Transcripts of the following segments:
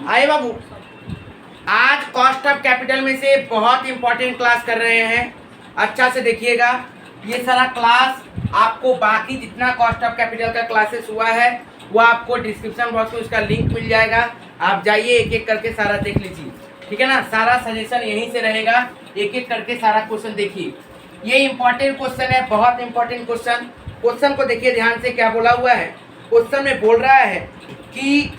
आए बाबू, आज cost of capital में से बहुत इंपॉर्टेंट क्लास कर रहे हैं। अच्छा से देखिएगा, ये सारा क्लास आपको बाकी जितना कॉस्ट ऑफ कैपिटल का क्लासेस हुआ है वो आपको डिस्क्रिप्शन बॉक्स में उसका लिंक मिल जाएगा। आप जाइए, एक एक करके सारा देख लीजिए, ठीक है ना। सारा सजेशन यहीं से रहेगा, एक एक करके सारा क्वेश्चन देखिए। ये इंपॉर्टेंट क्वेश्चन है, बहुत इंपॉर्टेंट क्वेश्चन। क्वेश्चन को देखिए ध्यान से, क्या बोला हुआ है। क्वेश्चन में बोल रहा है कि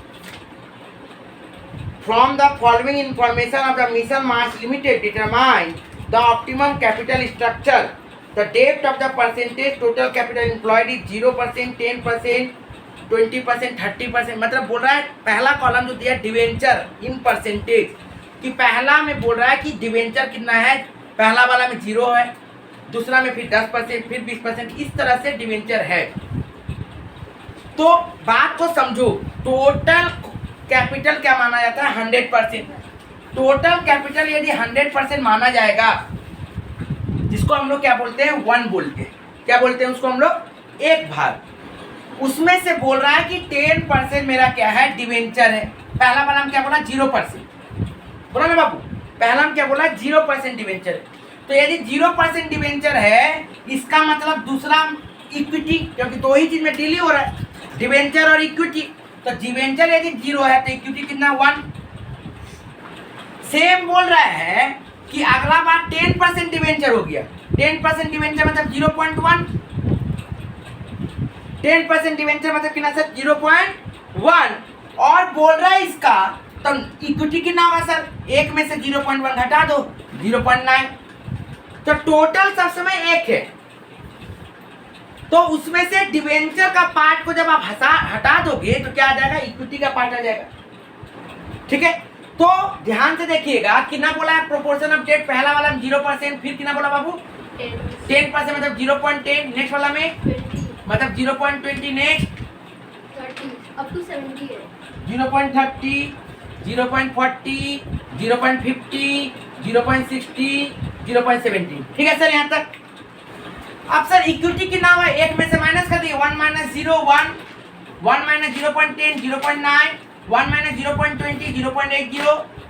from the following information of the Mission Mars Limited determine the optimum capital structure. The depth of the percentage total capital employed is 0%, 10%, 20%, 30%। मतलब बोल रहा है, पहला कॉलम जो दिया डिवेंचर इन परसेंटेज, कि पहला में बोल रहा है कि डिवेंचर कितना है। पहला वाला में 0 है, दूसरा में फिर 10%, फिर 20%, इस तरह से डिवेंचर है। तो बात को समझो, टोटल कैपिटल क्या माना जाता है? 100%। टोटल कैपिटल यदि 100% माना जाएगा, जिसको हम लोग क्या बोलते हैं? 1 बोलते हैं। क्या बोलते हैं उसको हम लोग? 1 भाग। उसमें से बोल रहा है कि 10% मेरा क्या है? डिवेंचर है। पहला वाला हम क्या बोला? 0%। बोला ना बाबू, पहला हम क्या बोला? 0% डिवेंचर है। तो यदि 0% डिवेंचर है, इसका मतलब दूसरा इक्विटी, क्योंकि दो ही चीज में डील हो रहा है, डिवेंचर और इक्विटी। तो डिवेंचर यदि 0 है तो इक्विटी कितना? 1। सेम बोल रहा है कि अगला बार 10% डिवेंचर हो गया। 10% डिवेंचर मतलब 0.1। 10% डिवेंचर मतलब कितना सर? 0.1। और बोल रहा है इसका तो इक्विटी कितना होगा सर? 1 में से 0.1 घटा दो, 0.9। तो टोटल सब समय 1 है। तो उसमें से डिवेंचर का पार्ट को जब आप हटा दोगे तो क्या आ जाएगा? इक्विटी का पार्ट आ जाएगा। ठीक है, तो ध्यान से देखिएगा, कितना बोला है? प्रोपोर्शन ऑफ डेट पहला वाला में 0%, फिर कितना बोला बाबू? 10% मतलब 0.10। नेक्स्ट वाला में 20 मतलब 0.20। नेक्स्ट 30 अप टू 70 है। 0.30, 0.40, 0.50, 0.60, 0.70। ठीक है सर, यहाँ तक। अब सर इक्विटी कितना हुआ? 1 में से माइनस कर दिए, 1 minus 0 1, 1 minus 0.10 0.9, 1 minus 0.20 0.80,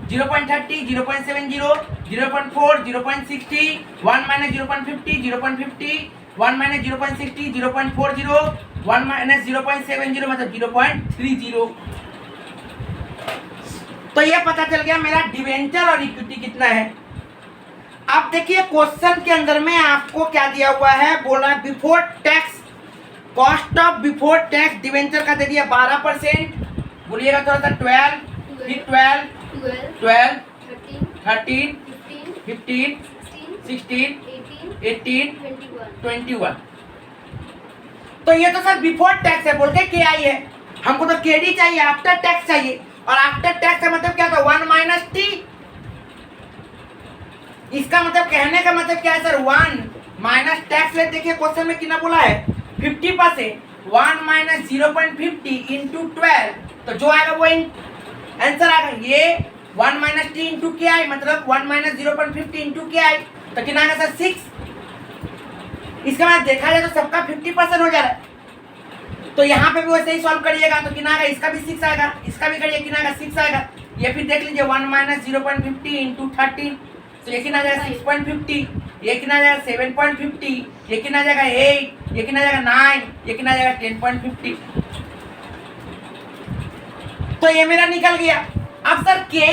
0.30 0.70, 0.4 0.60, 1 minus 0.50 0.50, 1 minus 0.60 0.40, 1 minus 0.70 मतलब 0.30। तो ये पता चल गया मेरा डिवेंचर और इक्विटी कितना है। अब देखिए क्वेश्चन के अंदर में आपको क्या दिया हुआ है? बोला before tax, cost of before tax debenture का दे दिया 12%। बोलिएगा थोड़ा सा 12, फिर 12, 12, 13, 15, 16, 18, 21। तो ये तो सर बिफोर टैक्स है, बोलते के आई है। हमको तो केडी चाहिए, आफ्टर टैक्स चाहिए। और आफ्टर टैक्स का मतलब क्या था? 1 माइनस टी। इसका मतलब, कहने का मतलब क्या है सर? 1 minus tax rate. देखिए क्वेश्चन में कितना बोला है? 50%। 1 माइनस 0.50 इंटू 12, तो जो आएगा वो आंसर आएगा। ये 1 माइनस टी इंटू के आई मतलब 1 माइनस 0.50 इंटू के आई, तो कितना आएगा सर? 6। इसका मतलब देखा जाए तो सबका 50% हो जा रहा है। तो यहाँ पे भी वैसे ही सॉल्व करिएगा तो कितना आएगा? इसका भी 6 आएगा, इसका भी करिए, कितना आएगा? 6 आएगा। ये फिर देख लीजिए 1 माइनस 0.50 इंटू 13, तो ये कितना आ जाएगा? 6.50। ये कितना आ जाएगा? 7.50। ये कितना आ जाएगा? 8। ये कितना आ जाएगा? 9। ये कितना आ जाएगा? 10.50। तो ये मेरा निकल गया। अब सर के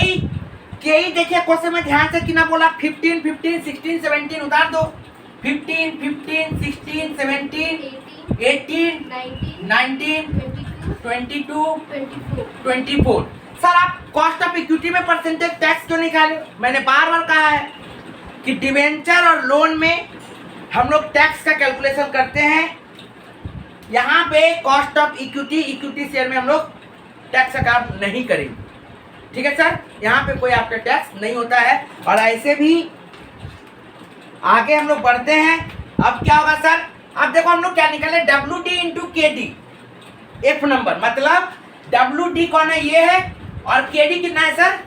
ई देखिए क्वेश्चन में ध्यान से कितना बोला? 15, 15, 16, 17 उतार दो। 15, 15, 16, 17, 18, 19, 22, 24। सर आप कॉस्ट ऑफ इक्विटी में परसेंटेज टैक्स क्यों निकाले? मैंने बार बार कहा है कि डिवेंचर और लोन में हम लोग टैक्स का कैलकुलेशन करते हैं। यहाँ पे कॉस्ट ऑफ इक्विटी शेयर में हम लोग टैक्स का काम नहीं करेंगे। ठीक है सर, यहाँ पे कोई आफ्टर टैक्स नहीं होता है। और ऐसे भी आगे हम लोग बढ़ते हैं। अब क्या होगा सर? अब देखो हम लोग क्या निकाले? WD into KD, F number, मतलब WD कौन है? ये है। और KD कितना है सर?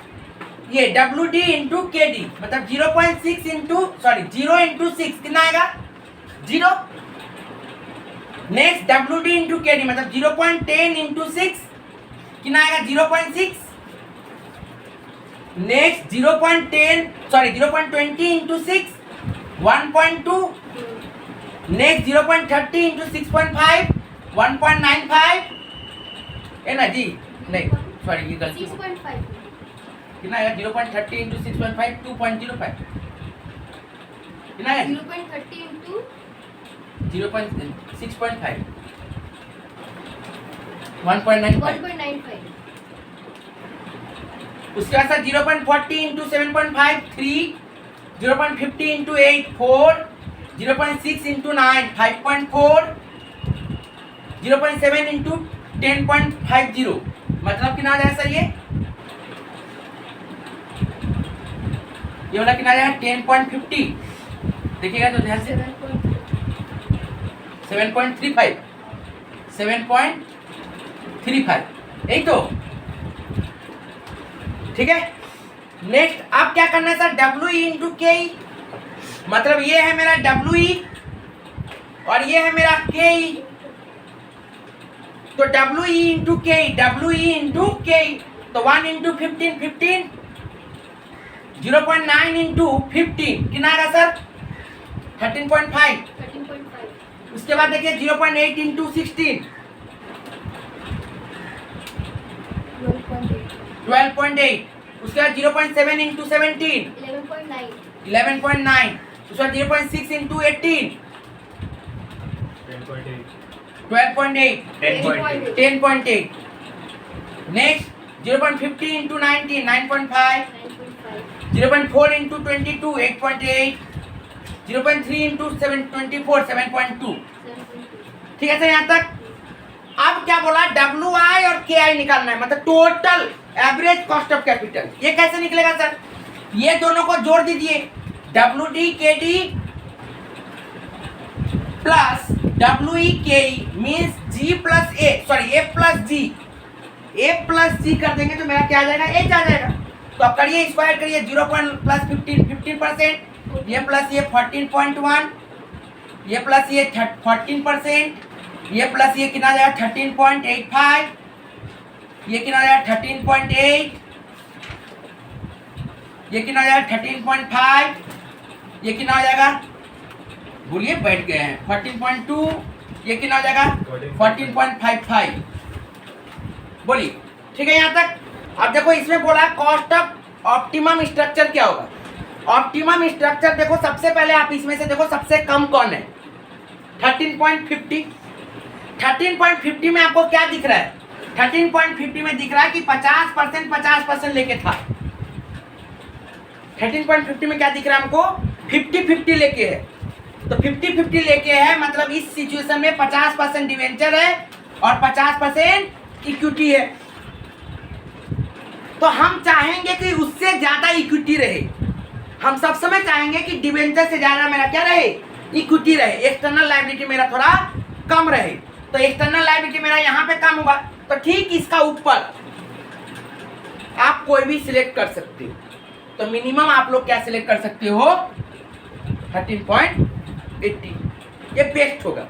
ये WD इंटू KD मतलब 0.6 इंटू 0 इंटू 6 कितना आएगा? 0। नेक्स्ट WD इंटू KD मतलब 0.10 इंटू 6 कितना आएगा? 0.6। नेक्स्ट 0.20 इंटू 6 1.2, नेक्स्ट 0.30 इंटू 6.5 1.95 है ना जी, नहीं सॉरी ये गलती 6.5. कितना आएगा 0.30 इंटू 6.5 2.05 कितना आएगा 0.30 into 0.6.5 1.95 1.95. उसके बाद 0.40 इंटू 7.5 3 0.50 इंटू 8 4 0.6 इंटू 9 5.4 0.7 इंटू 10.50 मतलब कितना आ जाएगा सर ये वाला कितना आ जाएगा 10.50 देखिएगा तो ध्यान से 7.35 यही तो ठीक है। नेक्स्ट अब क्या करना है सर डब्ल्यू ई इंटू के ई, मतलब ये है मेरा डब्ल्यू ई और ये है मेरा के ई, तो डब्ल्यू ई इंटू के ई तो 1 इंटू 15 15 0.9 इंटू 15 कितना आएगा सर 13.5। 13.5. उसके बाद देखिए 0.8 इंटू 16 12.8, उसके बाद 0.7 इंटू 17 11.9. 11.9, उसके बाद 0.6 into 18 12.8 10.8, next 0.50 into 19 9.5 0.4 into 22 8.8 0.3 into 24 7.2। ठीक है सर यहाँ तक। अब क्या बोला डब्ल्यू आई और के आई निकालना है, मतलब total average cost of capital. ये कैसे निकलेगा सर, ये दोनों को जोड़ दीजिए डब्ल्यू डी के डी प्लस डब्ल्यू ई के ई मीन्स जी प्लस ए सॉरी ए प्लस जी कर देंगे तो मेरा क्या आ जाएगा एच आ जाएगा। तो अब करिए स्क्वायर करिए 0 प्लस 15% ये प्लस ये 14.1 ये प्लस ये 14% ये प्लस ये कितना आ जाएगा 13.85 ये कितना आ जाएगा 13.8 ये कितना आ जाएगा 13.5 ये कितना आ जाएगा बोलिए बैठ गए हैं 14.2 ये कितना आ जाएगा 14.55 बोलिए। ठीक है यहाँ तक। अब देखो इसमें बोला कॉस्ट ऑफ ऑप्टिमम स्ट्रक्चर क्या होगा। ऑप्टिमम स्ट्रक्चर देखो सबसे पहले आप इसमें से देखो सबसे कम कौन है 13.50 में आपको क्या दिख रहा है 13.50 में दिख रहा है कि 50% लेके था। 13.50 में क्या दिख रहा है हमको 50-50 लेके है, तो 50-50 लेके है मतलब इस सिचुएशन में 50% डिवेंचर है और 50% इक्विटी है। तो हम चाहेंगे कि उससे ज्यादा इक्विटी रहे, हम सब समय चाहेंगे कि डिवेंचर से ज्यादा मेरा क्या रहे इक्विटी रहे, एक्सटर्नल लायबिलिटी मेरा थोड़ा कम रहे। तो एक्सटर्नल लायबिलिटी मेरा यहाँ पे कम होगा, तो ठीक इसका ऊपर आप कोई भी सिलेक्ट कर सकते हो। तो मिनिमम आप लोग क्या सिलेक्ट कर सकते हो 13.80, ये बेस्ट होगा।